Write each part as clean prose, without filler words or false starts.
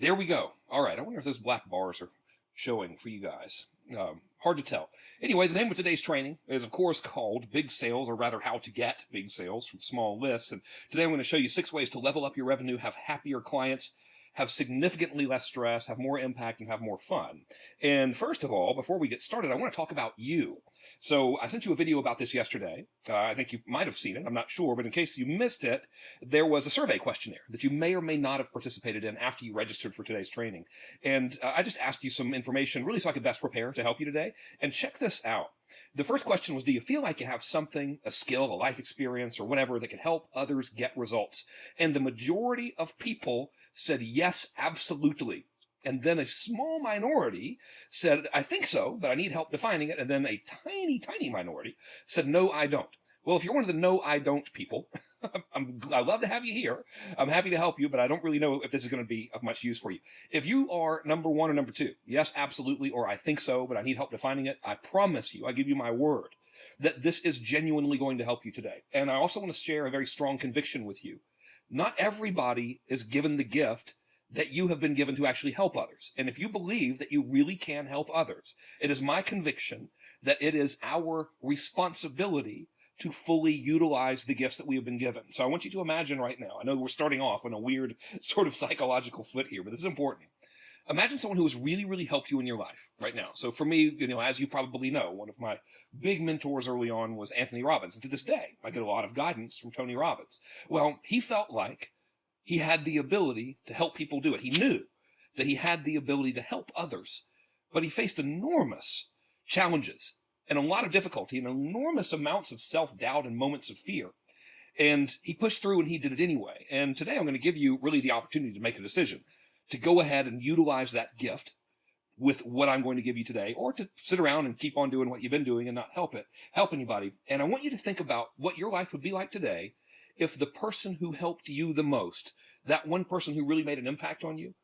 There we go. All right. I wonder if those black bars are showing for you guys. Hard to tell. Anyway, the name of today's training is, of course, called Big Sales, or rather, How to Get Big Sales from Small Lists. And today I'm going to show you 6 ways to level up your revenue, have happier clients, have significantly less stress, have more impact, and have more fun. And first of all, before we get started, I want to talk about you. So I sent you a video about this yesterday. I think you might have seen it. I'm not sure. But in case you missed it, there was a survey questionnaire that you may or may not have participated in after you registered for today's training. And I just asked you some information really so I could best prepare to help you today. And check this out. The first question was, do you feel like you have something, a skill, a life experience, or whatever that can help others get results? And the majority of people said yes, absolutely. And then a small minority said, I think so, but I need help defining it. And then a tiny, tiny minority said, no, I don't. Well, if you're one of the no, I don't people, I'd love to have you here. I'm happy to help you, but I don't really know if this is going to be of much use for you. If you are number 1 or number 2, yes, absolutely, or I think so, but I need help defining it, I promise you, I give you my word, that this is genuinely going to help you today. And I also want to share a very strong conviction with you. Not everybody is given the gift that you have been given to actually help others. And if you believe that you really can help others, it is my conviction that it is our responsibility to fully utilize the gifts that we have been given. So I want you to imagine right now, I know we're starting off on a weird sort of psychological foot here, but this is important. Imagine someone who has really, really helped you in your life right now. So for me, as you probably know, one of my big mentors early on was Anthony Robbins. And to this day, I get a lot of guidance from Tony Robbins. Well, he felt like he had the ability to help people do it. He knew that he had the ability to help others, but he faced enormous challenges and a lot of difficulty and enormous amounts of self-doubt and moments of fear. And he pushed through and he did it anyway. And today I'm going to give you really the opportunity to make a decision, to go ahead and utilize that gift with what I'm going to give you today, or to sit around and keep on doing what you've been doing and not help anybody. And I want you to think about what your life would be like today if the person who helped you the most, that one person who really made an impact on you,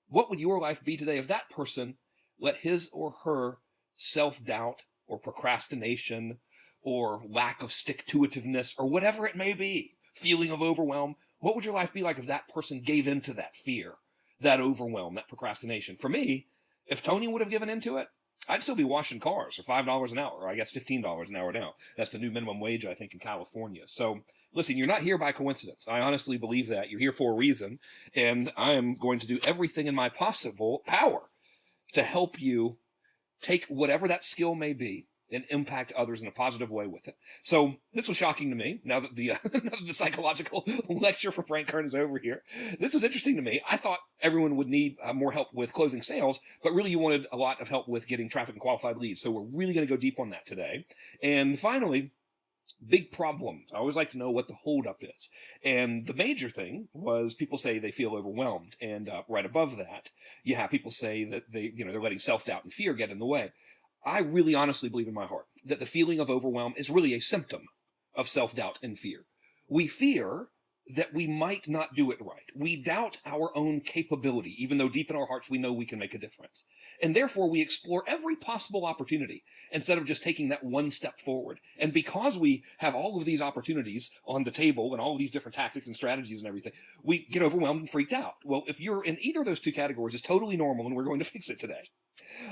what would your life be today if that person let his or her self-doubt or procrastination or lack of stick-to-itiveness or whatever it may be, feeling of overwhelm, what would your life be like if that person gave in to that fear, that overwhelm, that procrastination? For me, if Tony would have given into it, I'd still be washing cars for $5 an hour, or I guess $15 an hour now. That's the new minimum wage, I think, in California. So listen, you're not here by coincidence. I honestly believe that. You're here for a reason, and I am going to do everything in my possible power to help you take whatever that skill may be and impact others in a positive way with it. So this was shocking to me, now that the psychological lecture from Frank Kern is over here. This was interesting to me. I thought everyone would need more help with closing sales, but really you wanted a lot of help with getting traffic and qualified leads. So we're really going to go deep on that today. And finally, big problem. I always like to know what the holdup is. And the major thing was people say they feel overwhelmed. And right above that, you have people say that they're letting self-doubt and fear get in the way. I really honestly believe in my heart that the feeling of overwhelm is really a symptom of self-doubt and fear. We fear that we might not do it right. We doubt our own capability, even though deep in our hearts we know we can make a difference. And therefore we explore every possible opportunity instead of just taking that one step forward. And because we have all of these opportunities on the table and all of these different tactics and strategies and everything, we get overwhelmed and freaked out. Well, if you're in either of those two categories, it's totally normal, and we're going to fix it today.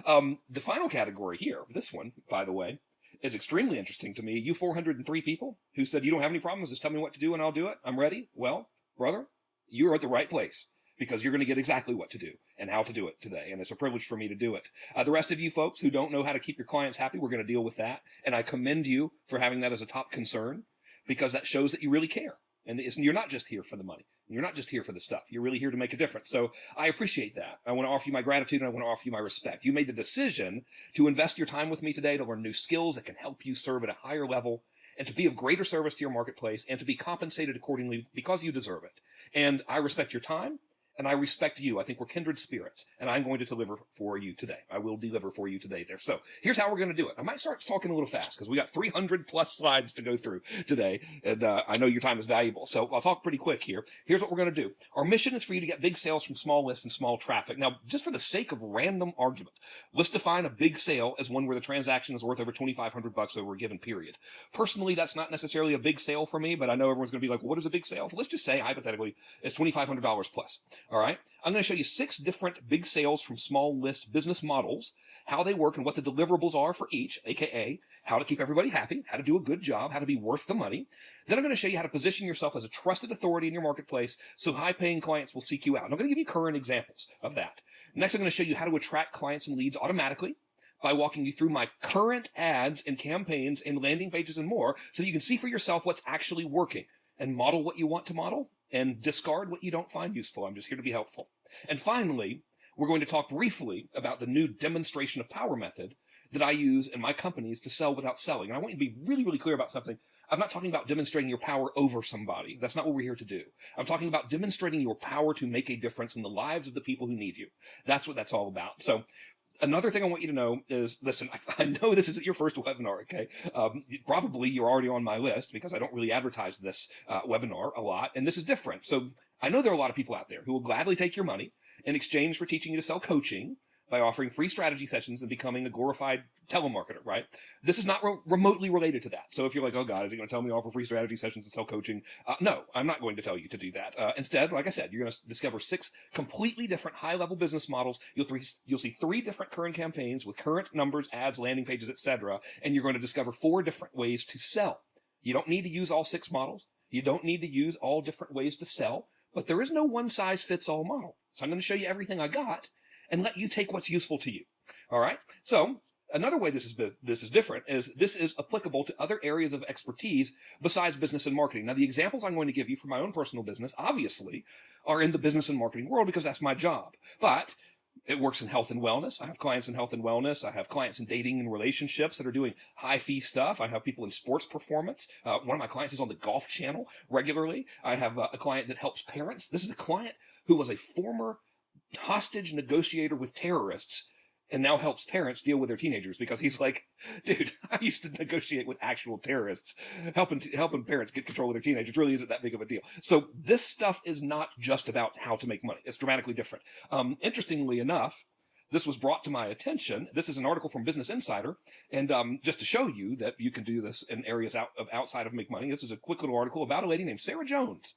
The final category here, this one, by the way, is extremely interesting to me. You 403 people who said you don't have any problems, just tell me what to do and I'll do it. I'm ready. Well, brother, you're at the right place, because you're going to get exactly what to do and how to do it today. And it's a privilege for me to do it. The rest of you folks who don't know how to keep your clients happy, we're going to deal with that. And I commend you for having that as a top concern, because that shows that you really care. And you're not just here for the money. You're not just here for the stuff. You're really here to make a difference. So I appreciate that. I want to offer you my gratitude, and I want to offer you my respect. You made the decision to invest your time with me today to learn new skills that can help you serve at a higher level and to be of greater service to your marketplace and to be compensated accordingly because you deserve it. And I respect your time. And I respect you. I think we're kindred spirits, and I'm going to deliver for you today. I will deliver for you today there. So here's how we're going to do it. I might start talking a little fast because we got 300 plus slides to go through today, and I know your time is valuable. So I'll talk pretty quick here. Here's what we're going to do. Our mission is for you to get big sales from small lists and small traffic. Now, just for the sake of random argument, let's define a big sale as one where the transaction is worth over $2,500 over a given period. Personally, that's not necessarily a big sale for me, but I know everyone's going to be like, well, what is a big sale? Let's just say, hypothetically, it's $2,500 plus. All right. I'm going to show you 6 different big sales from small list business models, how they work and what the deliverables are for each, aka how to keep everybody happy, how to do a good job, how to be worth the money. Then I'm going to show you how to position yourself as a trusted authority in your marketplace so high-paying clients will seek you out. And I'm going to give you current examples of that. Next, I'm going to show you how to attract clients and leads automatically by walking you through my current ads and campaigns and landing pages and more so that you can see for yourself what's actually working and model what you want to model and discard what you don't find useful. I'm just here to be helpful. And finally, we're going to talk briefly about the new demonstration of power method that I use in my companies to sell without selling. And I want you to be really, really clear about something. I'm not talking about demonstrating your power over somebody. That's not what we're here to do. I'm talking about demonstrating your power to make a difference in the lives of the people who need you. That's what that's all about. So another thing I want you to know is, listen, I know this isn't your first webinar, okay? Probably you're already on my list because I don't really advertise this webinar a lot, and this is different. So I know there are a lot of people out there who will gladly take your money in exchange for teaching you to sell coaching by offering free strategy sessions and becoming a glorified telemarketer, right? This is not remotely related to that. So if you're like, oh God, is he going to tell me to offer free strategy sessions and sell coaching? No, I'm not going to tell you to do that. Instead, like I said, you're going to discover 6 completely different high-level business models. You'll see 3 different current campaigns with current numbers, ads, landing pages, etc. And you're going to discover 4 different ways to sell. You don't need to use all 6 models. You don't need to use all different ways to sell, but there is no one-size-fits-all model. So I'm going to show you everything I got and let you take what's useful to you. All right? So another way this is different is this is applicable to other areas of expertise besides business and marketing. Now, the examples I'm going to give you from my own personal business, obviously, are in the business and marketing world because that's my job. But it works in health and wellness. I have clients in health and wellness. I have clients in dating and relationships that are doing high-fee stuff. I have people in sports performance. One of my clients is on the Golf Channel regularly. I have a client that helps parents. This is a client who was a former hostage negotiator with terrorists and now helps parents deal with their teenagers because he's like, dude, I used to negotiate with actual terrorists. Helping parents get control of their teenagers really isn't that big of a deal. So this stuff is not just about how to make money. It's dramatically different. Interestingly enough, this was brought to my attention. This is an article from Business Insider. And just to show you that you can do this in areas outside of make money, this is a quick little article about a lady named Sarah Jones,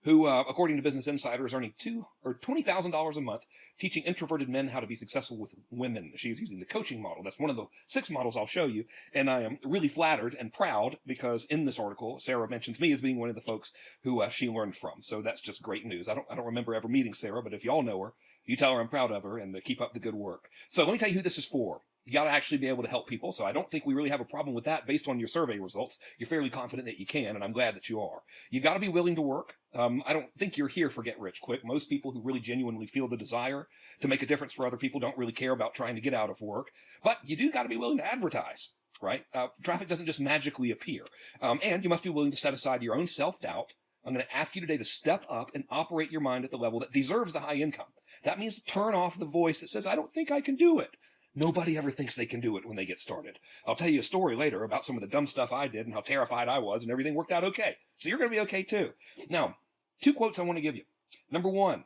who, according to Business Insider, is earning $20,000 a month teaching introverted men how to be successful with women. She's using the coaching model. That's one of the 6 models I'll show you. And I am really flattered and proud because in this article, Sarah mentions me as being one of the folks who she learned from. So that's just great news. I don't remember ever meeting Sarah, but if y'all know her, you tell her I'm proud of her and keep up the good work. So let me tell you who this is for. You got to actually be able to help people. So I don't think we really have a problem with that based on your survey results. You're fairly confident that you can, and I'm glad that you are. You've got to be willing to work. I don't think you're here for get rich quick. Most people who really genuinely feel the desire to make a difference for other people don't really care about trying to get out of work. But you do got to be willing to advertise, right? Traffic doesn't just magically appear. And you must be willing to set aside your own self-doubt. I'm going to ask you today to step up and operate your mind at the level that deserves the high income. That means to turn off the voice that says, I don't think I can do it. Nobody ever thinks they can do it when they get started. I'll tell you a story later about some of the dumb stuff I did and how terrified I was, and everything worked out okay. So you're going to be okay too. Now, 2 quotes I want to give you. Number 1,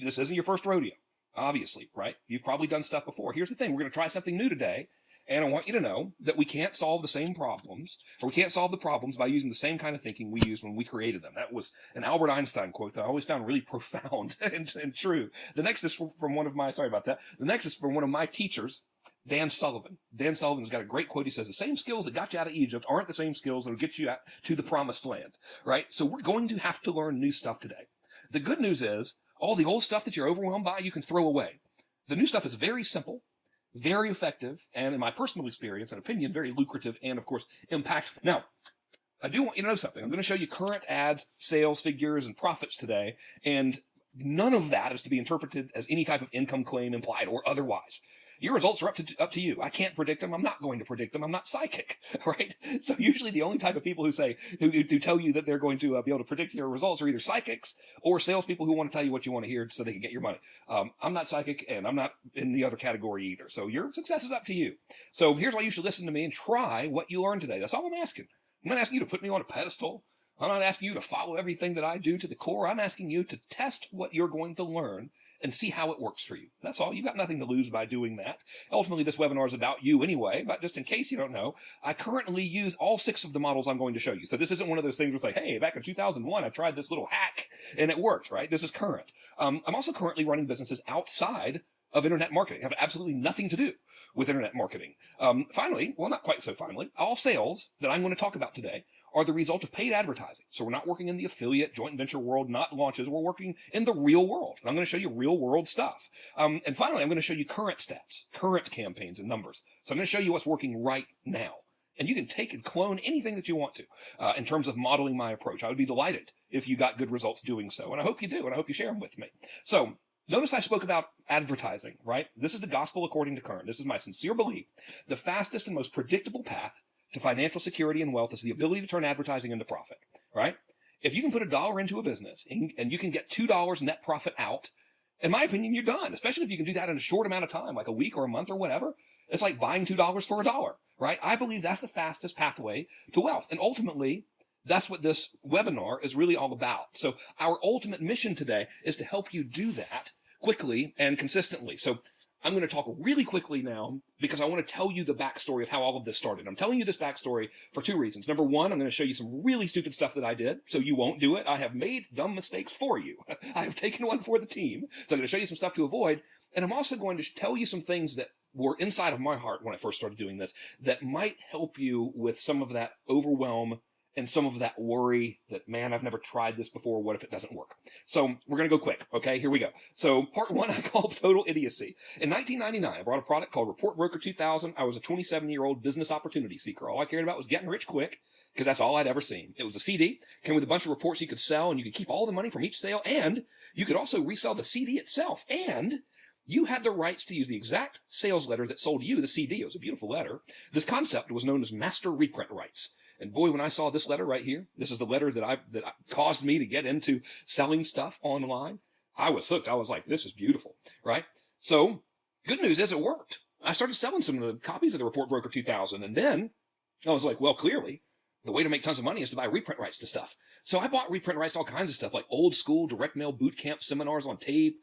this isn't your first rodeo, obviously, right? You've probably done stuff before. Here's the thing. We're going to try something new today, and I want you to know that we can't solve the same problems, or we can't solve the problems by using the same kind of thinking we used when we created them. That was an Albert Einstein quote that I always found really profound and true. The next is from one of my, sorry about that. The next is from one of my teachers, Dan Sullivan. Dan Sullivan's got a great quote. He says, the same skills that got you out of Egypt aren't the same skills that will get you out to the promised land, right? So we're going to have to learn new stuff today. The good news is all the old stuff that you're overwhelmed by, you can throw away. The new stuff is very simple, very effective, and in my personal experience and opinion, very lucrative and, of course, impactful. Now, I do want you to know something. I'm going to show you current ads, sales figures, and profits today, and none of that is to be interpreted as any type of income claim implied or otherwise. Your results are up to you. I can't predict them. I'm not going to predict them. I'm not psychic, right? So usually the only type of people who tell you that they're going to be able to predict your results are either psychics or salespeople who want to tell you what you want to hear so they can get your money. I'm not psychic, and I'm not in the other category either. So your success is up to you. So here's why you should listen to me and try what you learned today. That's all I'm asking. I'm not asking you to put me on a pedestal. I'm not asking you to follow everything that I do to the core. I'm asking you to test what you're going to learn and see how it works for you. That's all. You've got nothing to lose by doing that. Ultimately, this webinar is about you anyway, but just in case you don't know, I currently use all 6 of the models I'm going to show you. So this isn't one of those things where it's like, hey, back in 2001, I tried this little hack and it worked, right? This is current. I'm also currently running businesses outside of internet marketing. Have absolutely nothing to do with internet marketing. Finally, well, not quite so finally, all sales that I'm going to talk about today are the result of paid advertising. So we're not working in the affiliate joint venture world, not launches. We're working in the real world. And I'm going to show you real world stuff. And finally, I'm going to show you current stats, current campaigns and numbers. So I'm going to show you what's working right now. And you can take and clone anything that you want to in terms of modeling my approach. I would be delighted if you got good results doing so. And I hope you do. And I hope you share them with me. So notice I spoke about advertising, right? This is the gospel according to Current. This is my sincere belief. The fastest and most predictable path to financial security and wealth is the ability to turn advertising into profit, right? If you can put $1 into a business and you can get $2 net profit out, in my opinion, you're done, especially if you can do that in a short amount of time, like a week or a month or whatever. It's like buying $2 for $1, right? I believe that's the fastest pathway to wealth. And ultimately, that's what this webinar is really all about. So our ultimate mission today is to help you do that quickly and consistently. So I'm going to talk really quickly now because I want to tell you the backstory of how all of this started. I'm telling you this backstory for 2 reasons. Number one, I'm going to show you some really stupid stuff that I did so you won't do it. I have made dumb mistakes for you. I have taken one for the team. So I'm going to show you some stuff to avoid. And I'm also going to tell you some things that were inside of my heart when I first started doing this that might help you with some of that overwhelm and some of that worry that, man, I've never tried this before. What if it doesn't work? So we're going to go quick. Okay, here we go. So part 1, I call total idiocy. In 1999, I brought a product called Report Broker 2000. I was a 27-year-old business opportunity seeker. All I cared about was getting rich quick because that's all I'd ever seen. It was a CD, came with a bunch of reports you could sell, and you could keep all the money from each sale, and you could also resell the CD itself. And you had the rights to use the exact sales letter that sold you the CD. It was a beautiful letter. This concept was known as master reprint rights. And boy, when I saw this letter right here, this is the letter that caused me to get into selling stuff online. I was hooked. I was like, this is beautiful, right? So good news is it worked. I started selling some of the copies of the Report Broker 2000. And then I was like, well, clearly the way to make tons of money is to buy reprint rights to stuff. So I bought reprint rights to all kinds of stuff, like old school direct mail boot camp seminars on tape,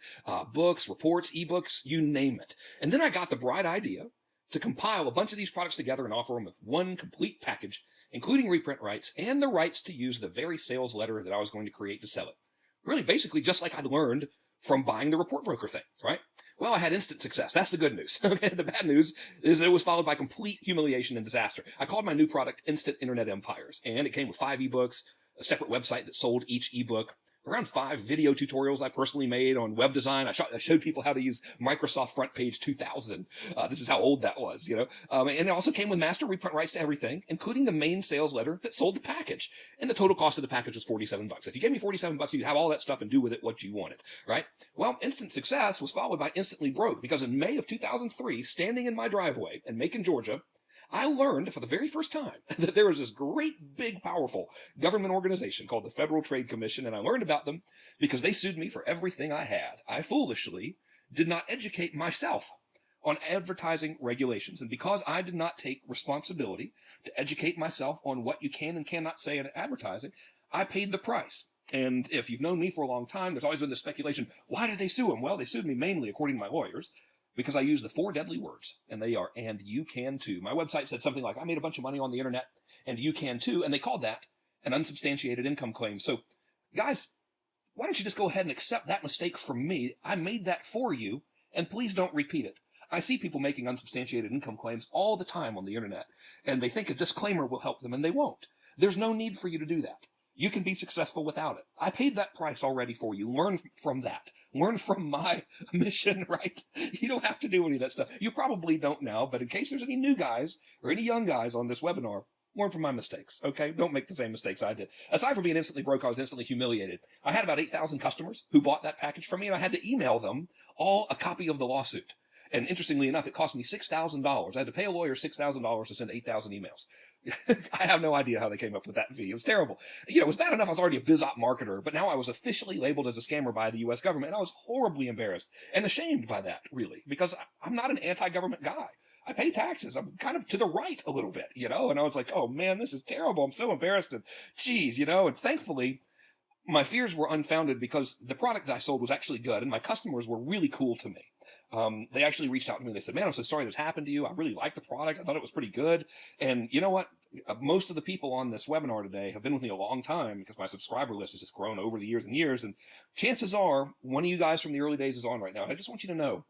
books, reports, ebooks, you name it. And then I got the bright idea to compile a bunch of these products together and offer them with one complete package, including reprint rights and the rights to use the very sales letter that I was going to create to sell it. Really, basically, just like I'd learned from buying the Report Broker thing, right? Well, I had instant success. That's the good news. Okay, the bad news is that it was followed by complete humiliation and disaster. I called my new product Instant Internet Empires, and it came with 5 ebooks, a separate website that sold each ebook, around 5 video tutorials I personally made on web design. I showed people how to use Microsoft Front Page 2000. This is how old that was, you know. And it also came with master reprint rights to everything, including the main sales letter that sold the package. And the total cost of the package was $47. If you gave me $47, you could have all that stuff and do with it what you wanted, right? Well, instant success was followed by instantly broke, because in May of 2003, standing in my driveway in Macon, Georgia, I learned for the very first time that there was this great, big, powerful government organization called the Federal Trade Commission, and I learned about them because they sued me for everything I had. I foolishly did not educate myself on advertising regulations, and because I did not take responsibility to educate myself on what you can and cannot say in advertising, I paid the price. And if you've known me for a long time, there's always been this speculation, why did they sue him? Well, they sued me mainly, according to my lawyers, because I use the 4 deadly words, and they are, and you can too. My website said something like, I made a bunch of money on the internet, and you can too, and they called that an unsubstantiated income claim. So, guys, why don't you just go ahead and accept that mistake from me? I made that for you, and please don't repeat it. I see people making unsubstantiated income claims all the time on the internet, and they think a disclaimer will help them, and they won't. There's no need for you to do that. You can be successful without it. I paid that price already for you. Learn from that. Learn from my mission, right? You don't have to do any of that stuff. You probably don't now, but in case there's any new guys or any young guys on this webinar, learn from my mistakes, okay? Don't make the same mistakes I did. Aside from being instantly broke, I was instantly humiliated. I had about 8,000 customers who bought that package from me, and I had to email them all a copy of the lawsuit. And interestingly enough, it cost me $6,000. I had to pay a lawyer $6,000 to send 8,000 emails. I have no idea how they came up with that fee. It was terrible. You know, it was bad enough I was already a biz-op marketer, but now I was officially labeled as a scammer by the U.S. government, and I was horribly embarrassed and ashamed by that, really, because I'm not an anti-government guy. I pay taxes. I'm kind of to the right a little bit, you know, and I was like, oh, man, this is terrible. I'm so embarrassed, and geez, you know, and thankfully, my fears were unfounded because the product that I sold was actually good, and my customers were really cool to me. They actually reached out to me and they said, man, I'm so sorry this happened to you. I really liked the product. I thought it was pretty good. And you know what? Most of the people on this webinar today have been with me a long time because my subscriber list has just grown over the years and years. And chances are one of you guys from the early days is on right now. And I just want you to know,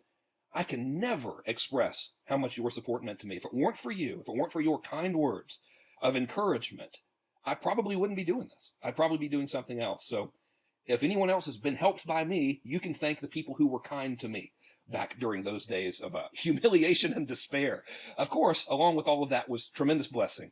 I can never express how much your support meant to me. If it weren't for you, if it weren't for your kind words of encouragement, I probably wouldn't be doing this. I'd probably be doing something else. So if anyone else has been helped by me, you can thank the people who were kind to me back during those days of humiliation and despair. Of course, along with all of that was tremendous blessing.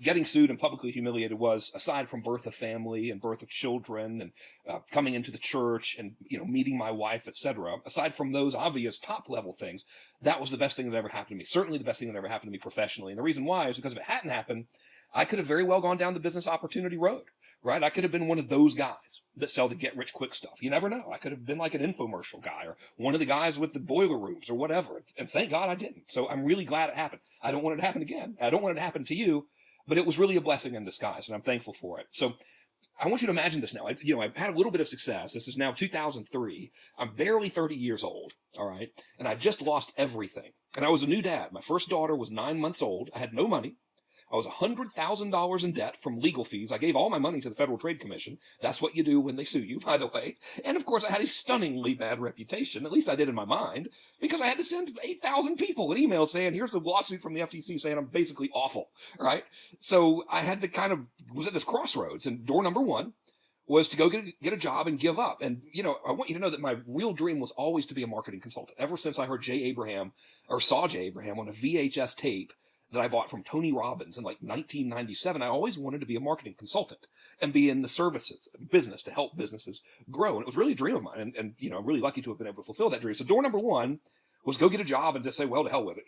Getting sued and publicly humiliated was, aside from birth of family and birth of children and coming into the church and meeting my wife, etc. Aside from those obvious top level things, that was the best thing that ever happened to me. Certainly the best thing that ever happened to me professionally. And the reason why is because if it hadn't happened, I could have very well gone down the business opportunity road. Right? I could have been one of those guys that sell the get-rich-quick stuff. You never know. I could have been like an infomercial guy or one of the guys with the boiler rooms or whatever. And thank God I didn't. So I'm really glad it happened. I don't want it to happen again. I don't want it to happen to you, but it was really a blessing in disguise, and I'm thankful for it. So I want you to imagine this now. I've had a little bit of success. This is now 2003. I'm barely 30 years old, all right? And I just lost everything. And I was a new dad. My first daughter was 9 months old. I had no money. I was $100,000 in debt from legal fees. I gave all my money to the Federal Trade Commission. That's what you do when they sue you, by the way. And of course, I had a stunningly bad reputation, at least I did in my mind, because I had to send 8,000 people an email saying, here's a lawsuit from the FTC saying I'm basically awful, right? So I had to was at this crossroads, and door number one was to go get a job and give up. And, I want you to know that my real dream was always to be a marketing consultant. Ever since I heard saw Jay Abraham on a VHS tape that I bought from Tony Robbins in 1997, I always wanted to be a marketing consultant and be in the services business to help businesses grow. And it was really a dream of mine. And I'm really lucky to have been able to fulfill that dream. So door number one was go get a job and just say, well, to hell with it.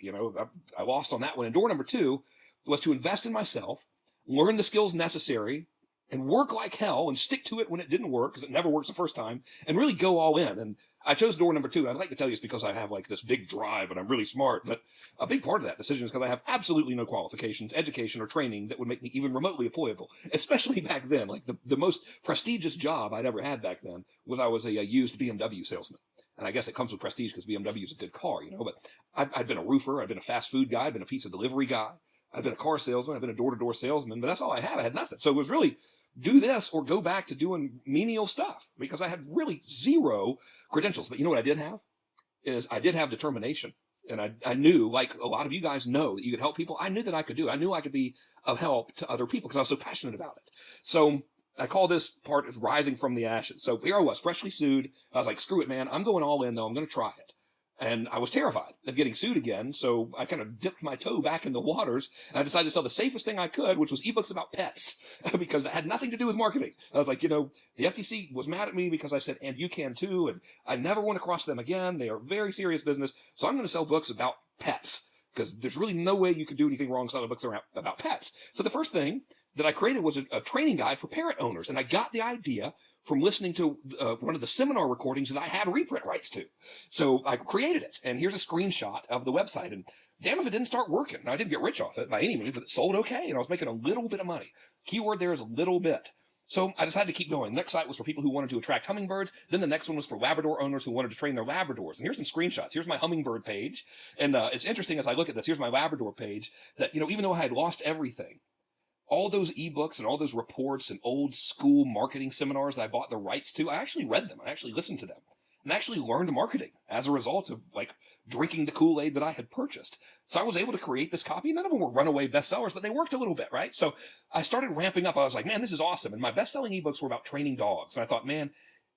I lost on that one. And door number two was to invest in myself, learn the skills necessary, and work like hell and stick to it when it didn't work, because it never works the first time, and really go all in. And I chose door number two. I'd like to tell you it's because I have this big drive and I'm really smart, but a big part of that decision is because I have absolutely no qualifications, education, or training that would make me even remotely employable, especially back then. The most prestigious job I'd ever had back then was I was a used BMW salesman. And I guess it comes with prestige because BMW is a good car, but I'd been a roofer, I'd been a fast food guy, I'd been a pizza delivery guy, I'd been a car salesman, I'd been a door-to-door salesman, but that's all I had. I had nothing. So it was really do this or go back to doing menial stuff because I had really zero credentials. But you know what I did have? Is I did have determination. And I knew, like a lot of you guys know, that you could help people. I knew that I could do it. I knew I could be of help to other people because I was so passionate about it. So I call this part is rising from the ashes. So here I was, freshly sued. I was like, screw it, man. I'm going all in, though. I'm going to try it. And I was terrified of getting sued again, so I kind of dipped my toe back in the waters, and I decided to sell the safest thing I could, which was ebooks about pets, because it had nothing to do with marketing. I was like, the FTC was mad at me because I said, and you can too, and I never want to cross them again. They are very serious business, so I'm going to sell books about pets, because there's really no way you could do anything wrong selling books about pets. So the first thing that I created was a training guide for parrot owners, and I got the idea from listening to one of the seminar recordings that I had reprint rights to. So I created it, and here's a screenshot of the website, and damn if it didn't start working. Now, I didn't get rich off it by any means, but it sold okay, and I was making a little bit of money. Keyword there is a little bit. So I decided to keep going. The next site was for people who wanted to attract hummingbirds. Then the next one was for Labrador owners who wanted to train their Labradors. And here's some screenshots. Here's my hummingbird page. And it's interesting as I look at this. Here's my Labrador page that, even though I had lost everything, all those ebooks and all those reports and old school marketing seminars that I bought the rights to, I actually read them. I actually listened to them and actually learned marketing as a result of drinking the Kool-Aid that I had purchased. So I was able to create this copy. None of them were runaway bestsellers, but they worked a little bit, right? So I started ramping up. I was like, man, this is awesome. And my best-selling ebooks were about training dogs. And I thought, man,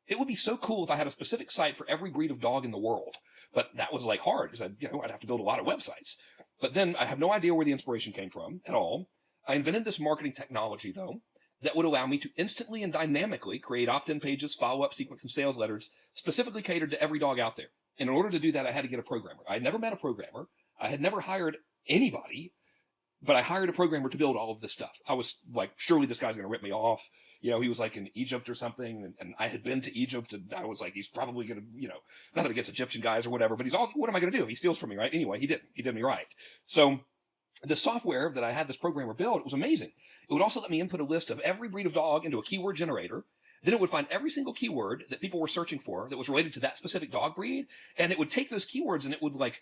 it would be so cool if I had a specific site for every breed of dog in the world. But that was hard because I'd have to build a lot of websites. But then I have no idea where the inspiration came from at all. I invented this marketing technology, though, that would allow me to instantly and dynamically create opt-in pages, follow-up sequence, and sales letters specifically catered to every dog out there. And in order to do that, I had to get a programmer. I had never met a programmer. I had never hired anybody, but I hired a programmer to build all of this stuff. I was like, surely this guy's going to rip me off. He was in Egypt or something, and I had been to Egypt, and I was like, he's probably going to, nothing against Egyptian guys or whatever, but what am I going to do if he steals from me, right? Anyway, he didn't. He did me right. So the software that I had this programmer build, it was amazing. It would also let me input a list of every breed of dog into a keyword generator. Then it would find every single keyword that people were searching for that was related to that specific dog breed. And it would take those keywords and it would like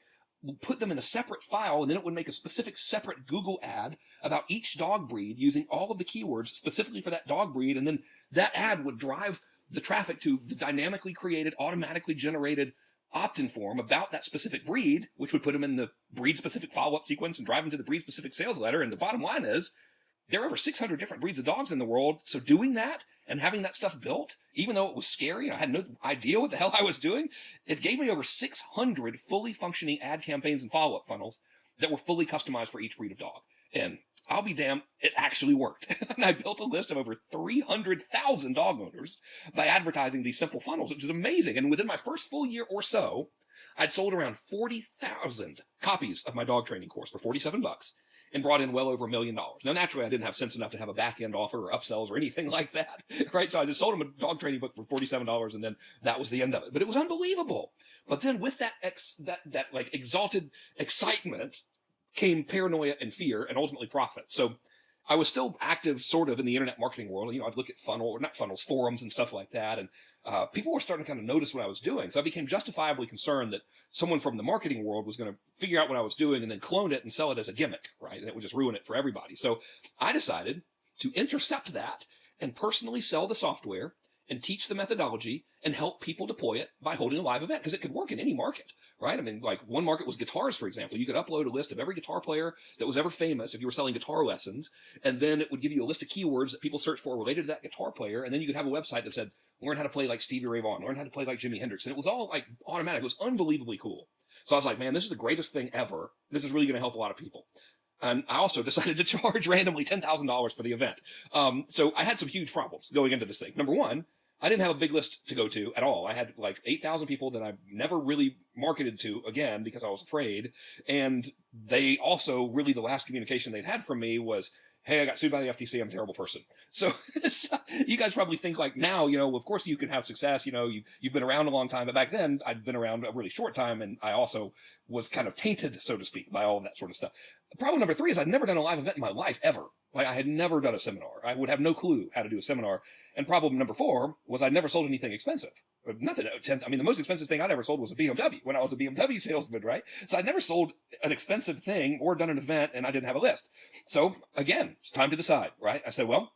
put them in a separate file. And then it would make a specific separate Google ad about each dog breed using all of the keywords specifically for that dog breed. And then that ad would drive the traffic to the dynamically created, automatically generated opt-in form about that specific breed, which would put them in the breed-specific follow-up sequence and drive them to the breed-specific sales letter. And the bottom line is, there are over 600 different breeds of dogs in the world. So doing that and having that stuff built, even though it was scary and I had no idea what the hell I was doing, it gave me over 600 fully functioning ad campaigns and follow-up funnels that were fully customized for each breed of dog. And I'll be damned, it actually worked. And I built a list of over 300,000 dog owners by advertising these simple funnels, which is amazing. And within my first full year or so, I'd sold around 40,000 copies of my dog training course for $47 and brought in well over $1 million. Now, naturally, I didn't have sense enough to have a back-end offer or upsells or anything like that, right? So I just sold them a dog training book for $47 and then that was the end of it. But it was unbelievable. But then with that like exalted excitement came paranoia and fear and ultimately profit. So I was still active sort of in the internet marketing world. You know, I'd look at forums and stuff like that. And people were starting to kind of notice what I was doing. So I became justifiably concerned that someone from the marketing world was going to figure out what I was doing and then clone it and sell it as a gimmick, right? And it would just ruin it for everybody. So I decided to intercept that and personally sell the software and teach the methodology and help people deploy it by holding a live event, because it could work in any market, right? I mean, like one market was guitars, for example. You could upload a list of every guitar player that was ever famous if you were selling guitar lessons, and then it would give you a list of keywords that people search for related to that guitar player, and then you could have a website that said, learn how to play like Stevie Ray Vaughan, learn how to play like Jimi Hendrix, and it was all like automatic. It was unbelievably cool. So I was like, man, this is the greatest thing ever. This is really going to help a lot of people. And I also decided to charge randomly $10,000 for the event. So I had some huge problems going into this thing. Number one, I didn't have a big list to go to at all. I had like 8,000 people that I never really marketed to again because I was afraid. And they also really, the last communication they'd had from me was, hey, I got sued by the FTC. I'm a terrible person. So you guys probably think like now, you know, of course you can have success. You know, you've been around a long time, but back then I'd been around a really short time. And I also was kind of tainted, so to speak, by all of that sort of stuff. Problem number 3 is I'd never done a live event in my life ever. Like I had never done a seminar. I would have no clue how to do a seminar. And problem number 4 was I'd never sold anything expensive. Nothing. I mean, the most expensive thing I'd ever sold was a BMW when I was a BMW salesman, right? So I'd never sold an expensive thing or done an event, and I didn't have a list. So again, it's time to decide, right? I said, well,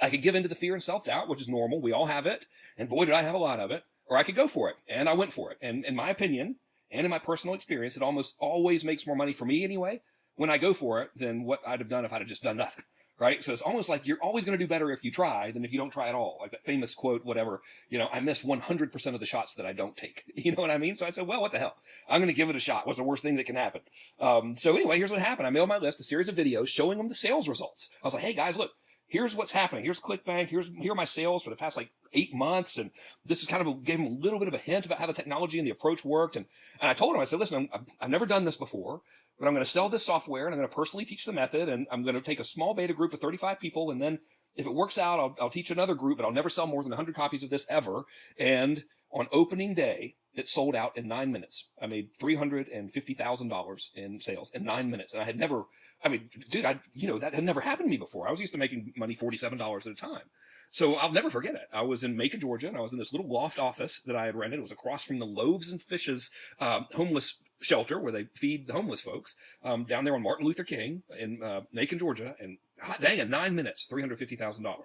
I could give into the fear and self-doubt, which is normal. We all have it. And boy, did I have a lot of it. Or I could go for it. And I went for it. And in my opinion, and in my personal experience, it almost always makes more money for me anyway when I go for it than what I'd have done if I'd have just done nothing. Right? So it's almost like you're always going to do better if you try than if you don't try at all. Like that famous quote, whatever, you know, I miss 100% of the shots that I don't take. You know what I mean? So I said, well, what the hell? I'm going to give it a shot. What's the worst thing that can happen? So anyway, here's what happened. I mailed my list, a series of videos showing them the sales results. I was like, hey guys, look, here's what's happening. Here's ClickBank. Here are my sales for the past like 8 months. And this is kind of gave them a little bit of a hint about how the technology and the approach worked. And I told them, I said, listen, I've never done this before. But I'm going to sell this software and I'm going to personally teach the method, and I'm going to take a small beta group of 35 people. And then if it works out, I'll teach another group, but I'll never sell more than 100 copies of this ever. And on opening day, it sold out in 9 minutes. I made $350,000 in sales in 9 minutes. And I had never, I mean, dude, that had never happened to me before. I was used to making money $47 at a time. So I'll never forget it. I was in Macon, Georgia, and I was in this little loft office that I had rented. It was across from the Loaves and Fishes homeless shelter where they feed the homeless folks down there on Martin Luther King in Macon, Georgia. And hot dang, in 9 minutes, $350,000.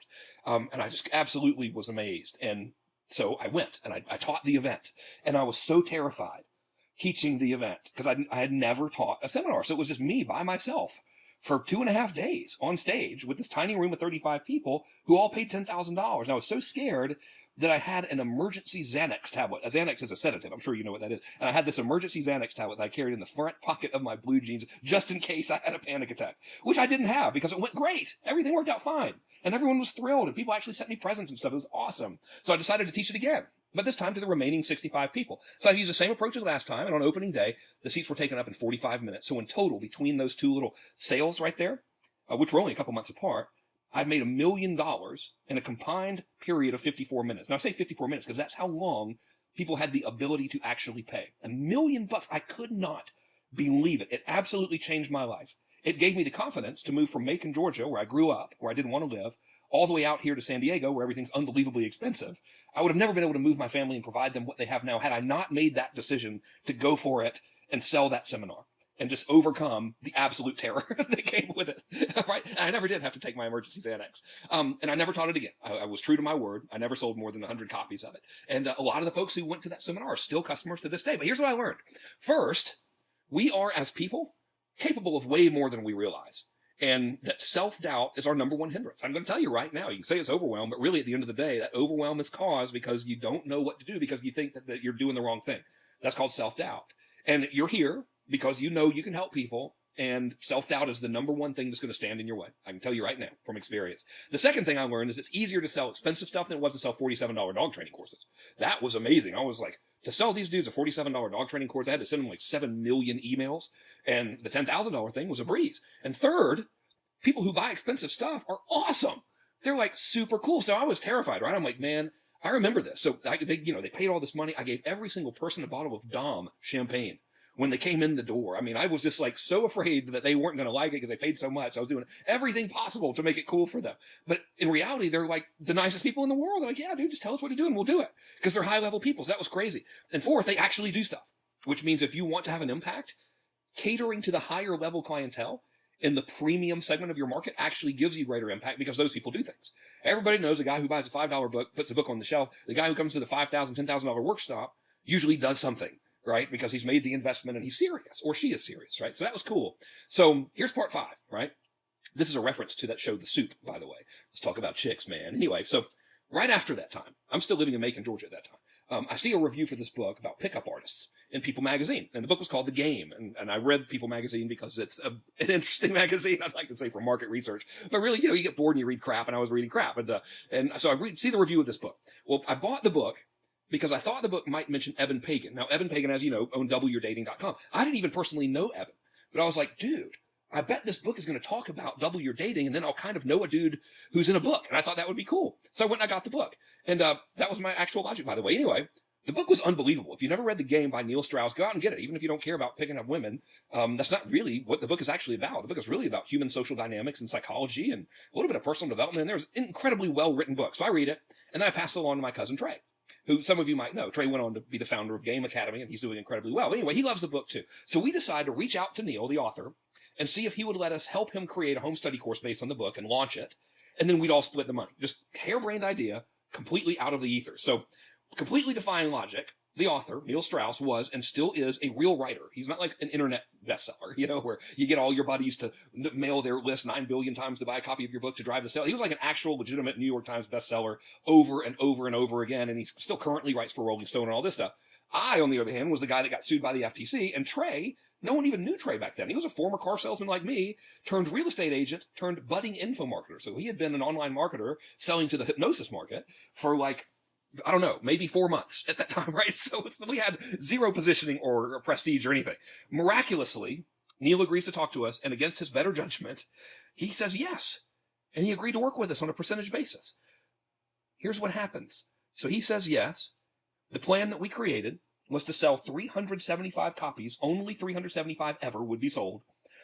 And I just absolutely was amazed. And so I went and I taught the event, and I was so terrified teaching the event because I had never taught a seminar. So it was just me by myself for 2.5 days on stage with this tiny room of 35 people who all paid $10,000. And I was so scared that I had an emergency Xanax tablet. A Xanax is a sedative. I'm sure you know what that is. And I had this emergency Xanax tablet that I carried in the front pocket of my blue jeans just in case I had a panic attack, which I didn't have because it went great. Everything worked out fine. And everyone was thrilled, and people actually sent me presents and stuff. It was awesome. So I decided to teach it again, but this time to the remaining 65 people. So I used the same approach as last time, and on opening day, the seats were taken up in 45 minutes. So in total, between those two little sales right there, which were only a couple months apart, I made $1 million in a combined period of 54 minutes. Now I say 54 minutes because that's how long people had the ability to actually pay. $1 million. I could not believe it. It absolutely changed my life. It gave me the confidence to move from Macon, Georgia, where I grew up, where I didn't want to live, all the way out here to San Diego where everything's unbelievably expensive. I would have never been able to move my family and provide them what they have now had I not made that decision to go for it and sell that seminar and just overcome the absolute terror that came with it, right? And I never did have to take my emergency Xanax. And I never taught it again. I was true to my word. I never sold more than 100 copies of it. And a lot of the folks who went to that seminar are still customers to this day. But here's what I learned. First, we are, as people, capable of way more than we realize. And that self-doubt is our number one hindrance. I'm going to tell you right now, you can say it's overwhelm, but really at the end of the day, that overwhelm is caused because you don't know what to do because you think that you're doing the wrong thing. That's called self-doubt. And you're here because you know you can help people, and self-doubt is the number one thing that's going to stand in your way. I can tell you right now from experience. The second thing I learned is it's easier to sell expensive stuff than it was to sell $47 dog training courses. That was amazing. I was like, to sell these dudes a $47 dog training course, I had to send them like 7 million emails, and the $10,000 thing was a breeze. And third, people who buy expensive stuff are awesome. They're like super cool. So I was terrified, right? I'm like, man, I remember this. So they paid all this money. I gave every single person a bottle of Dom champagne when they came in the door. I mean, I was just like so afraid that they weren't going to like it because they paid so much. I was doing everything possible to make it cool for them. But in reality, they're like the nicest people in the world. They're like, yeah, dude, just tell us what to do and we'll do it. Because they're high level people. So that was crazy. And fourth, they actually do stuff, which means if you want to have an impact, catering to the higher level clientele in the premium segment of your market actually gives you greater impact because those people do things. Everybody knows the guy who buys a $5 book, puts the book on the shelf. The guy who comes to the $5,000, $10,000 workshop usually does something, right? Because he's made the investment and he's serious, or she is serious, right? So that was cool. So here's part 5, right? This is a reference to that show, The Soup, by the way. Let's talk about chicks, man. Anyway, so right after that time, I'm still living in Macon, Georgia at that time. I see a review for this book about pickup artists in People magazine. And the book was called The Game. And I read People magazine because it's an interesting magazine, I'd like to say, for market research. But really, you get bored and you read crap, and I was reading crap. And so I see the review of this book. Well, I bought the book because I thought the book might mention Eben Pagan. Now, Eben Pagan, as you know, owned doubleyourdating.com. I didn't even personally know Eben. But I was like, dude, I bet this book is going to talk about double your dating, and then I'll kind of know a dude who's in a book. And I thought that would be cool. So I went and I got the book. And that was my actual logic, by the way. Anyway, the book was unbelievable. If you never read The Game by Neil Strauss, go out and get it. Even if you don't care about picking up women, that's not really what the book is actually about. The book is really about human social dynamics and psychology and a little bit of personal development. And there's an incredibly well-written book. So I read it, and then I pass it along to my cousin Trey, who some of you might know. Trey went on to be the founder of Game Academy, and he's doing incredibly well. But anyway, he loves the book too. So we decided to reach out to Neil, the author, and see if he would let us help him create a home study course based on the book and launch it. And then we'd all split the money. Just harebrained idea, completely out of the ether. So completely defying logic, the author, Neil Strauss, was and still is a real writer. He's not like an internet bestseller, where you get all your buddies to mail their list 9 billion times to buy a copy of your book to drive the sale. He was like an actual legitimate New York Times bestseller over and over and over again, and he still currently writes for Rolling Stone and all this stuff. I, on the other hand, was the guy that got sued by the FTC, and Trey, no one even knew Trey back then. He was a former car salesman like me, turned real estate agent, turned budding info marketer. So he had been an online marketer selling to the hypnosis market for like, I don't know, maybe 4 months at that time, right? So we had zero positioning or prestige or anything. Miraculously, Neil agrees to talk to us, and against his better judgment, he says yes. And he agreed to work with us on a percentage basis. Here's what happens. So he says yes. The plan that we created was to sell 375 copies, only 375 ever would be sold,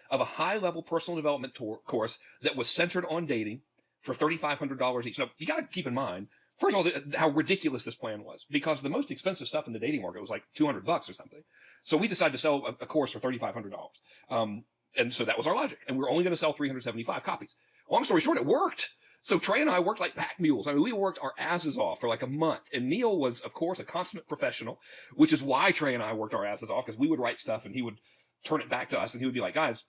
of a high-level personal development course that was centered on dating for $3,500 each. Now, you got to keep in mind, first of all, how ridiculous this plan was, because the most expensive stuff in the dating market was like $200 or something. So we decided to sell a course for $3,500. And so that was our logic. And we were only going to sell 375 copies. Long story short, it worked. So Trey and I worked like pack mules. I mean, we worked our asses off for like a month. And Neil was, of course, a consummate professional, which is why Trey and I worked our asses off, because we would write stuff and he would turn it back to us and he would be like, guys,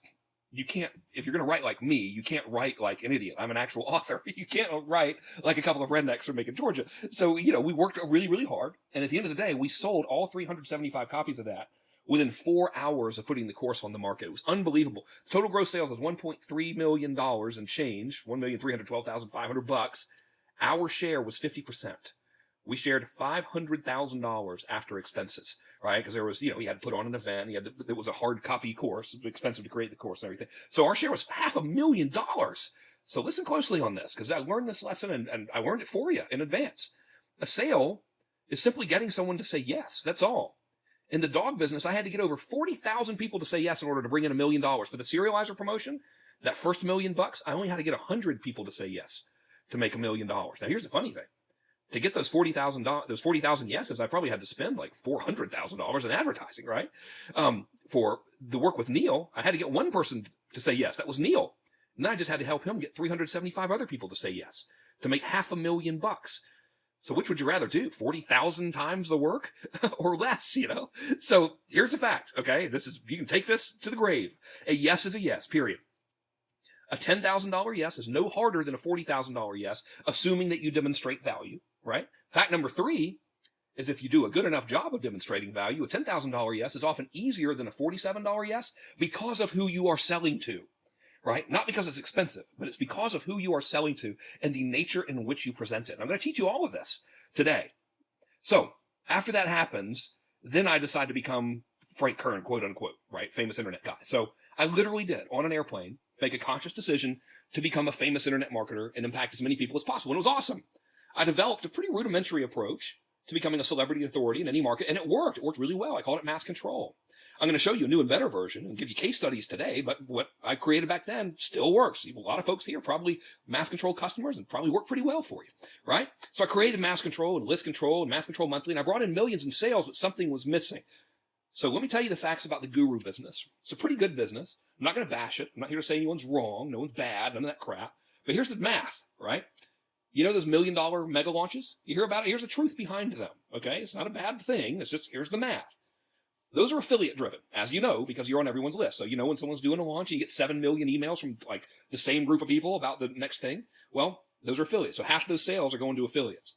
you can't, if you're going to write like me, you can't write like an idiot. I'm an actual author. You can't write like a couple of rednecks from Macon, Georgia. So, we worked really, really hard. And at the end of the day, we sold all 375 copies of that within 4 hours of putting the course on the market. It was unbelievable. Total gross sales was $1.3 million and change, $1,312,500. Our share was 50%. We shared $500,000 after expenses, right? Because there was, he had to put on an event. It was a hard copy course. It was expensive to create the course and everything. So our share was $500,000. So listen closely on this, because I learned this lesson and I learned it for you in advance. A sale is simply getting someone to say yes. That's all. In the dog business, I had to get over 40,000 people to say yes in order to bring in $1 million. For the serializer promotion, that first $1 million, I only had to get 100 people to say yes. to make $1 million. Now, here's the funny thing. To get those 40,000 yeses, I probably had to spend like $400,000 in advertising, right? For the work with Neil, I had to get one person to say yes. That was Neil. And then I just had to help him get 375 other people to say yes to make $500,000. So which would you rather do? 40,000 times the work or less, you know? So here's the fact, okay? You can take this to the grave. A yes is a yes, period. A $10,000 yes is no harder than a $40,000 yes, assuming that you demonstrate value, right? Fact number 3 is if you do a good enough job of demonstrating value, a $10,000 yes is often easier than a $47 yes because of who you are selling to, right? Not because it's expensive, but it's because of who you are selling to and the nature in which you present it. And I'm going to teach you all of this today. So after that happens, then I decide to become Frank Kern, quote unquote, right? Famous internet guy. So I literally did on an airplane make a conscious decision to become a famous internet marketer and impact as many people as possible. And it was awesome. I developed a pretty rudimentary approach to becoming a celebrity authority in any market, and it worked. It worked really well. I called it mass control. I'm going to show you a new and better version and give you case studies today, but what I created back then still works. A lot of folks here probably mass control customers and probably work pretty well for you, right? So I created mass control and list control and mass control monthly, and I brought in millions in sales, but something was missing. So let me tell you the facts about the guru business. It's a pretty good business. I'm not going to bash it. I'm not here to say anyone's wrong. No one's bad. None of that crap. But here's the math, right? You know those $1 million mega launches? You hear about it? Here's the truth behind them, okay? It's not a bad thing. It's just, here's the math. Those are affiliate driven, as you know, because you're on everyone's list. So you know when someone's doing a launch, you get 7 million emails from like the same group of people about the next thing. Well, those are affiliates. So half of those sales are going to affiliates.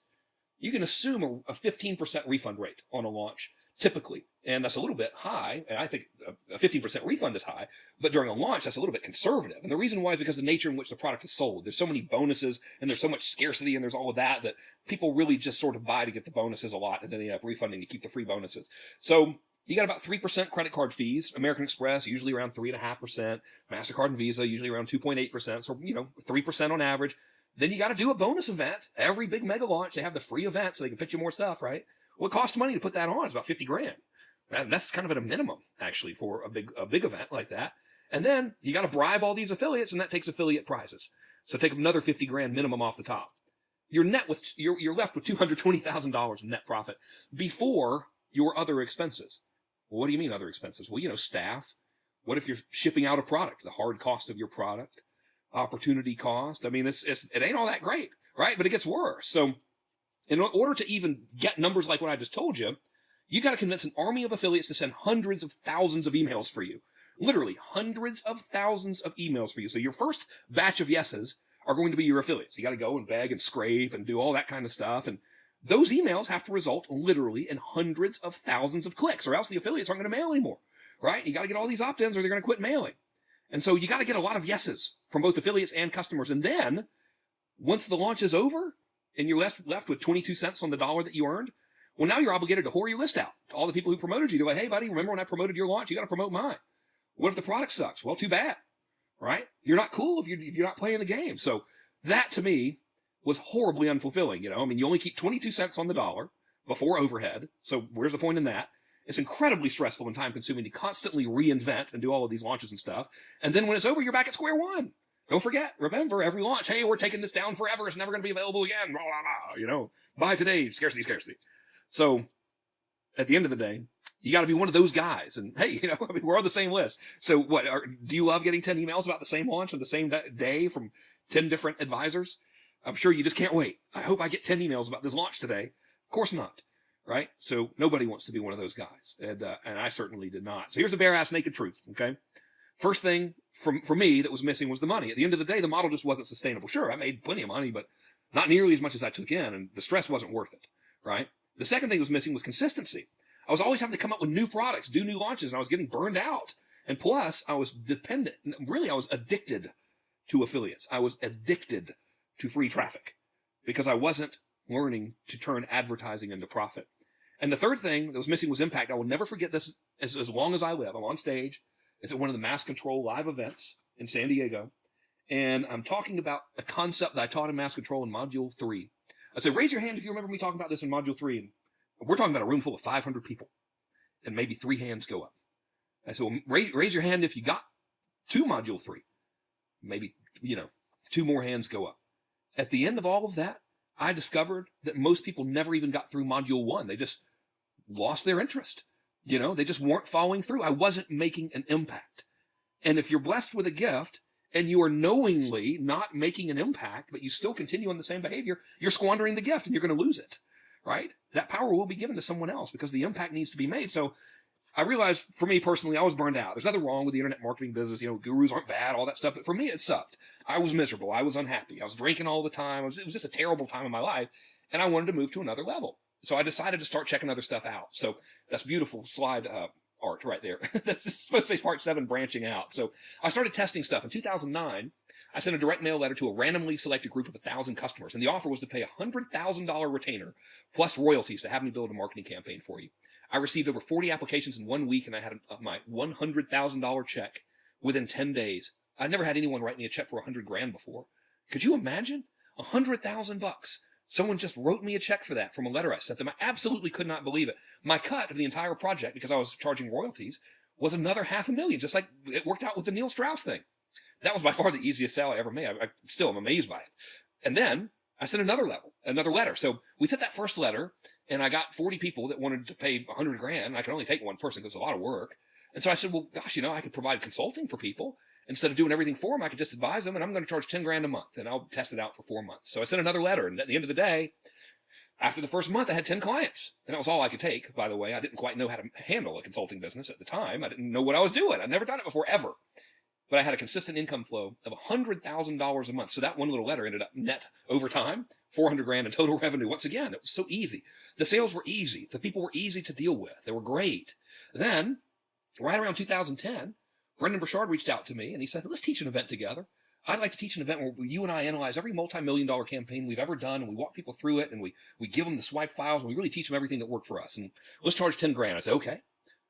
You can assume a 15% refund rate on a launch, typically. And that's a little bit high. And I think a 15% refund is high. But during a launch, that's a little bit conservative. And the reason why is because of the nature in which the product is sold. There's so many bonuses and there's so much scarcity and there's all of that people really just sort of buy to get the bonuses a lot. And then they end up refunding to keep the free bonuses. So you got about 3% credit card fees. American Express, usually around 3.5%. MasterCard and Visa, usually around 2.8%. So, 3% on average. Then you got to do a bonus event. Every big mega launch, they have the free event so they can pitch you more stuff, right? Well, it costs money to put that on. It's about $50,000. And that's kind of at a minimum, actually, for a big event like that. And then you got to bribe all these affiliates, and that takes affiliate prizes. So take another $50,000 minimum off the top. You're left with $220,000 in net profit before your other expenses. Well, what do you mean other expenses? Well, staff. What if you're shipping out a product? The hard cost of your product, opportunity cost. I mean, it ain't all that great, right? But it gets worse. So in order to even get numbers like what I just told you, you got to convince an army of affiliates to send hundreds of thousands of emails for you. Literally hundreds of thousands of emails for you. So your first batch of yeses are going to be your affiliates. You got to go and beg and scrape and do all that kind of stuff. And those emails have to result literally in hundreds of thousands of clicks, or else the affiliates aren't going to mail anymore, right? You got to get all these opt-ins or they're going to quit mailing. And so you got to get a lot of yeses from both affiliates and customers. And then once the launch is over and you're left with 22 cents on the dollar that you earned, well, now you're obligated to whore your list out to all the people who promoted you. They're like, hey, buddy, remember when I promoted your launch? You got to promote mine. What if the product sucks? Well, too bad, right? You're not cool if you're not playing the game. So that, to me, was horribly unfulfilling. You only keep 22 cents on the dollar before overhead. So where's the point in that? It's incredibly stressful and time-consuming to constantly reinvent and do all of these launches and stuff. And then when it's over, you're back at square one. Don't forget, remember, every launch, hey, we're taking this down forever. It's never going to be available again. Blah, blah, blah. Buy today, scarcity, scarcity. So at the end of the day, you got to be one of those guys. And hey, we're on the same list. So do you love getting 10 emails about the same launch on the same day from 10 different advisors? I'm sure you just can't wait. I hope I get 10 emails about this launch today. Of course not. Right? So nobody wants to be one of those guys. And I certainly did not. So here's the bare ass naked truth. Okay. First thing for me that was missing was the money. At the end of the day, the model just wasn't sustainable. Sure, I made plenty of money, but not nearly as much as I took in, and the stress wasn't worth it. Right? The second thing that was missing was consistency. I was always having to come up with new products, do new launches, and I was getting burned out. And plus, I was dependent. Really, I was addicted to affiliates. I was addicted to free traffic because I wasn't learning to turn advertising into profit. And the third thing that was missing was impact. I will never forget this as long as I live. I'm on stage. It's at one of the Mass Control live events in San Diego. And I'm talking about a concept that I taught in Mass Control in Module 3. I said, raise your hand if you remember me talking about this in Module 3. And we're talking about a room full of 500 people. And maybe 3 hands go up. I said, well, raise your hand if you got to Module 3. Maybe, 2 more hands go up. At the end of all of that, I discovered that most people never even got through module 1. They just lost their interest. They just weren't following through. I wasn't making an impact. And if you're blessed with a gift and you are knowingly not making an impact, but you still continue on the same behavior, you're squandering the gift and you're going to lose it, right? That power will be given to someone else because the impact needs to be made. So I realized, for me personally, I was burned out. There's nothing wrong with the internet marketing business. Gurus aren't bad, all that stuff. But for me, it sucked. I was miserable. I was unhappy. I was drinking all the time. It was just a terrible time in my life. And I wanted to move to another level. So I decided to start checking other stuff out. So that's beautiful slide art right there. That's supposed to say part 7, branching out. So I started testing stuff. In 2009, I sent a direct mail letter to a randomly selected group of 1,000 customers. And the offer was to pay a $100,000 retainer plus royalties to have me build a marketing campaign for you. I received over 40 applications in 1 week, and I had my $100,000 check within 10 days. I'd never had anyone write me a check for $100,000 before. Could you imagine? $100,000. Someone just wrote me a check for that from a letter I sent them. I absolutely could not believe it. My cut of the entire project, because I was charging royalties, was another $500,000, just like it worked out with the Neil Strauss thing. That was by far the easiest sale I ever made. I still am amazed by it. And then I sent another letter. So we sent that first letter, and I got 40 people that wanted to pay $100,000. I could only take one person because it's a lot of work. And so I said, well, gosh, I could provide consulting for people. Instead of doing everything for them, I could just advise them, and I'm going to charge $10,000 a month, and I'll test it out for 4 months. So I sent another letter, and at the end of the day, after the first month, I had 10 clients. And that was all I could take, by the way. I didn't quite know how to handle a consulting business at the time. I didn't know what I was doing. I'd never done it before, ever. But I had a consistent income flow of $100,000 a month. So that one little letter ended up net over time, $400,000 in total revenue. Once again, it was so easy. The sales were easy. The people were easy to deal with. They were great. Then, right around 2010, Brendan Burchard reached out to me and he said, let's teach an event together. I'd like to teach an event where you and I analyze every multi-million-dollar campaign we've ever done, and we walk people through it, and we give them the swipe files, and we really teach them everything that worked for us. And let's charge $10,000. I said, okay.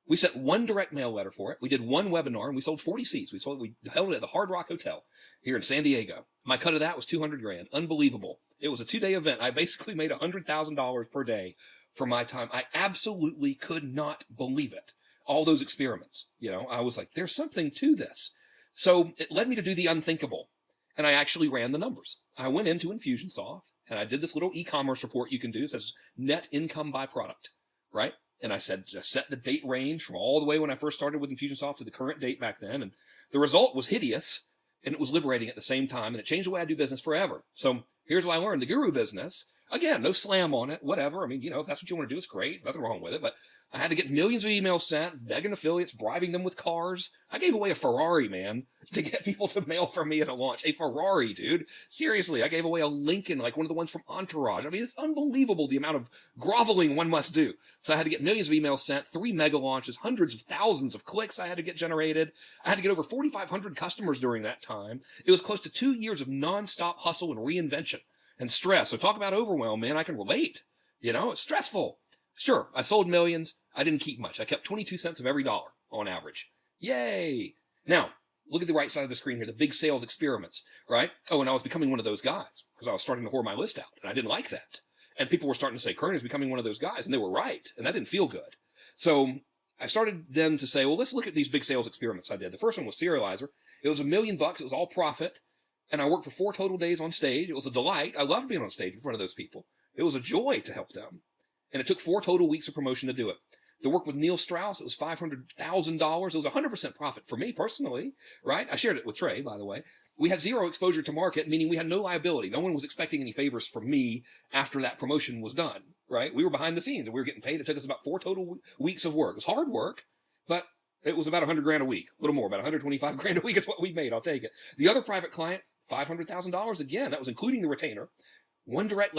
We sent one direct mail letter for it. We did one webinar, and we sold 40 seats. We held it at the Hard Rock Hotel here in San Diego. My cut of that was $200,000. Unbelievable. It was a 2-day event. I basically made $100,000 per day for my time. I absolutely could not believe it. All those experiments, I was like, there's something to this. So it led me to do the unthinkable. And I actually ran the numbers. I went into Infusionsoft and I did this little e-commerce report you can do. It says net income by product, right? And I said, just set the date range from all the way when I first started with Infusionsoft to the current date back then. And the result was hideous, and it was liberating at the same time. And it changed the way I do business forever. So here's what I learned. The guru business, again, no slam on it, whatever. I mean, if that's what you want to do, it's great. Nothing wrong with it. But I had to get millions of emails sent, begging affiliates, bribing them with cars. I gave away a Ferrari, man, to get people to mail for me at a launch. A Ferrari, dude. Seriously, I gave away a Lincoln, like one of the ones from Entourage. I mean, it's unbelievable the amount of groveling one must do. So I had to get millions of emails sent, 3 mega launches, hundreds of thousands of clicks I had to get generated. I had to get over 4,500 customers during that time. It was close to 2 years of nonstop hustle and reinvention and stress. So talk about overwhelm, man. I can relate. It's stressful. Sure, I sold millions. I didn't keep much. I kept 22 cents of every dollar on average. Yay! Now, look at the right side of the screen here, the big sales experiments, right? Oh, and I was becoming one of those guys because I was starting to whore my list out, and I didn't like that. And people were starting to say, Kern is becoming one of those guys, and they were right, and that didn't feel good. So I started then to say, well, let's look at these big sales experiments I did. The first one was Serializer. It was $1 million. It was all profit, and I worked for 4 total days on stage. It was a delight. I loved being on stage in front of those people. It was a joy to help them. And it took 4 total weeks of promotion to do it. The work with Neil Strauss, it was $500,000. It was 100% profit for me personally, right? I shared it with Trey, by the way. We had zero exposure to market, meaning we had no liability. No one was expecting any favors from me after that promotion was done, right? We were behind the scenes and we were getting paid. It took us about 4 total weeks of work. It was hard work, but it was about $100,000 a week, a little more, about $125,000 a week is what we made. I'll take it. The other private client, $500,000 again. That was including the retainer. One direct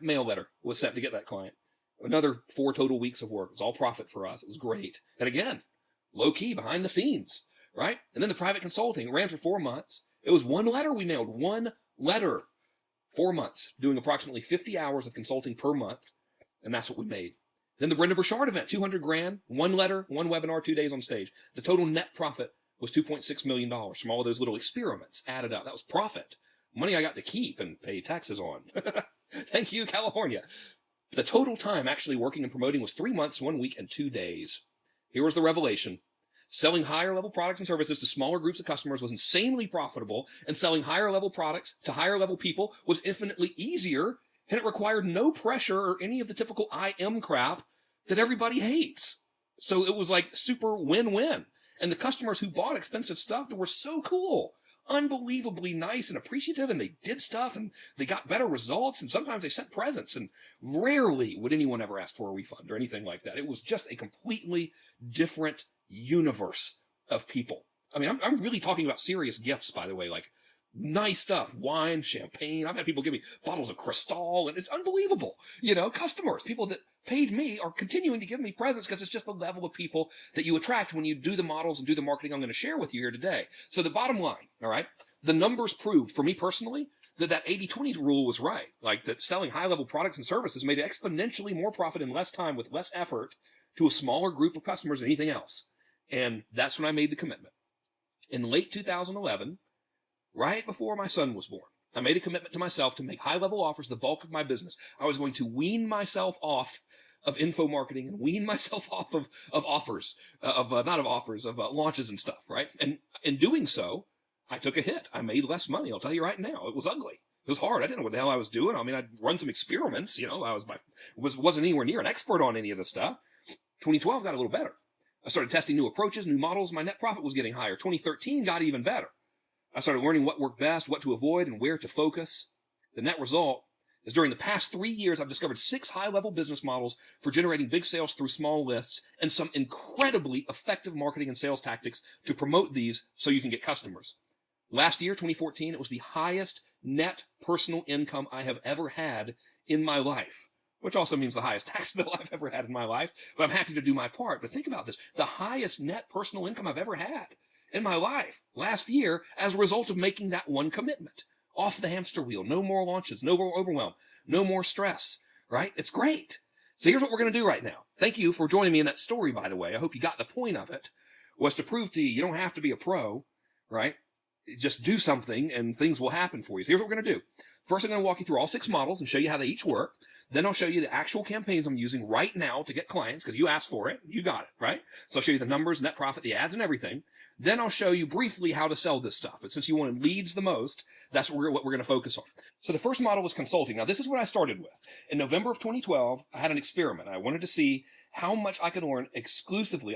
mail letter was sent to get that client. Another 4 total weeks of work. It was all profit for us. It was great. And again, low key, behind the scenes, right? And then the private consulting ran for 4 months. It was 1 letter we mailed. 1 letter. 4 months, doing approximately 50 hours of consulting per month. And that's what we made. Then the Brendan Burchard event, $200,000, 1 letter, 1 webinar, 2 days on stage. The total net profit was $2.6 million from all of those little experiments added up. That was profit. Money I got to keep and pay taxes on. Thank you, California. The total time actually working and promoting was 3 months, 1 week, and 2 days. Here was the revelation. Selling higher level products and services to smaller groups of customers was insanely profitable, and selling higher level products to higher level people was infinitely easier, and it required no pressure or any of the typical IM crap that everybody hates. So it was like super win-win. And the customers who bought expensive stuff were so cool, unbelievably nice and appreciative, and they did stuff and they got better results, and sometimes they sent presents, and rarely would anyone ever ask for a refund or anything like that. It was just a completely different universe of people. I mean, I'm really talking about serious gifts, by the way, like nice stuff, wine, champagne. I've had people give me bottles of Cristal, and it's unbelievable. You know, customers, people that paid me are continuing to give me presents because it's just the level of people that you attract when you do the models and do the marketing I'm going to share with you here today. So the bottom line, all right, the numbers proved for me personally that 80-20 rule was right. Like that selling high-level products and services made exponentially more profit in less time with less effort to a smaller group of customers than anything else. And that's when I made the commitment. In late 2011, right before my son was born, I made a commitment to myself to make high-level offers the bulk of my business. I was going to wean myself off of info marketing and wean myself off of offers, of launches and stuff, right? And in doing so, I took a hit. I made less money. I'll tell you right now. It was ugly. It was hard. I didn't know what the hell I was doing. I mean, I'd run some experiments, you know, wasn't anywhere near an expert on any of this stuff. 2012 got a little better. I started testing new approaches, new models. My net profit was getting higher. 2013 got even better. I started learning what worked best, what to avoid, and where to focus. The net result is during the past 3 years, I've discovered 6 high-level business models for generating big sales through small lists and some incredibly effective marketing and sales tactics to promote these so you can get customers. Last year, 2014, it was the highest net personal income I have ever had in my life, which also means the highest tax bill I've ever had in my life. But I'm happy to do my part. But think about this. The highest net personal income I've ever had in my life last year as a result of making that one commitment. Off the hamster wheel. No more launches. No more overwhelm. No more stress. Right? It's great. So here's what we're going to do right now. Thank you for joining me in that story, by the way. I hope you got the point of it. Was to prove to you, you don't have to be a pro, right? Just do something and things will happen for you. So here's what we're going to do. First, I'm going to walk you through all 6 models and show you how they each work. Then I'll show you the actual campaigns I'm using right now to get clients because you asked for it. You got it, right? So I'll show you the numbers, net profit, the ads, and everything. Then I'll show you briefly how to sell this stuff. But since you want leads the most, that's what we're going to focus on. So the first model was consulting. Now, this is what I started with. In November of 2012, I had an experiment. I wanted to see how much I could earn exclusively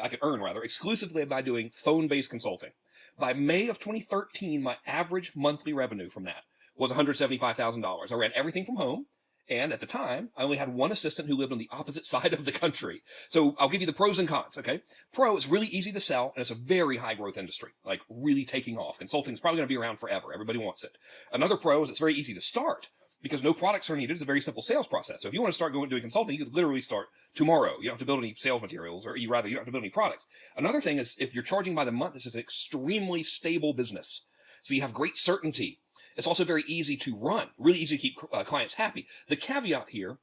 by doing phone-based consulting. By May of 2013, my average monthly revenue from that was $175,000. I ran everything from home. And at the time, I only had one assistant who lived on the opposite side of the country. So I'll give you the pros and cons, okay? Pro, it's really easy to sell, and it's a very high growth industry, like really taking off. Consulting is probably going to be around forever. Everybody wants it. Another pro is it's very easy to start because no products are needed. It's a very simple sales process. So if you want to start doing consulting, you could literally start tomorrow. You don't have to build any sales materials, or you don't have to build any products. Another thing is if you're charging by the month, this is an extremely stable business. So you have great certainty. It's also very easy to run, really easy to keep clients happy. The caveat here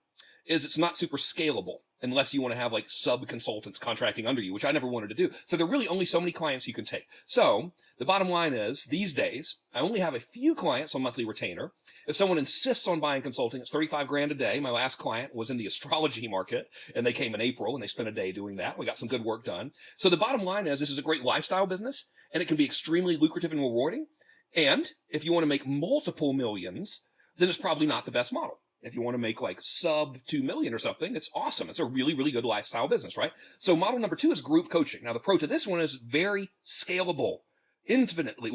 is it's not super scalable unless you want to have like sub-consultants contracting under you, which I never wanted to do. So there are really only so many clients you can take. So the bottom line is these days, I only have a few clients on monthly retainer. If someone insists on buying consulting, it's $35,000 a day. My last client was in the astrology market and they came in April and they spent a day doing that. We got some good work done. So the bottom line is this is a great lifestyle business and it can be extremely lucrative and rewarding. And if you want to make multiple millions, then it's probably not the best model. If you want to make like sub 2 million or something, it's awesome. It's a really, really good lifestyle business, right? So model number 2 is group coaching. Now the pro to this one is very scalable. Infinitely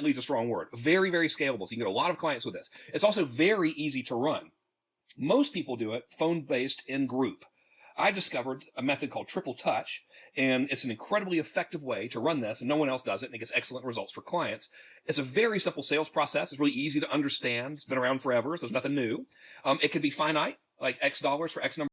is a strong word. Very, very scalable. So you can get a lot of clients with this. It's also very easy to run. Most people do it phone-based in group. I discovered a method called Triple Touch, and it's an incredibly effective way to run this, and no one else does it, and it gets excellent results for clients. It's a very simple sales process. It's really easy to understand. It's been around forever, so there's nothing new. It can be finite, like X dollars for X number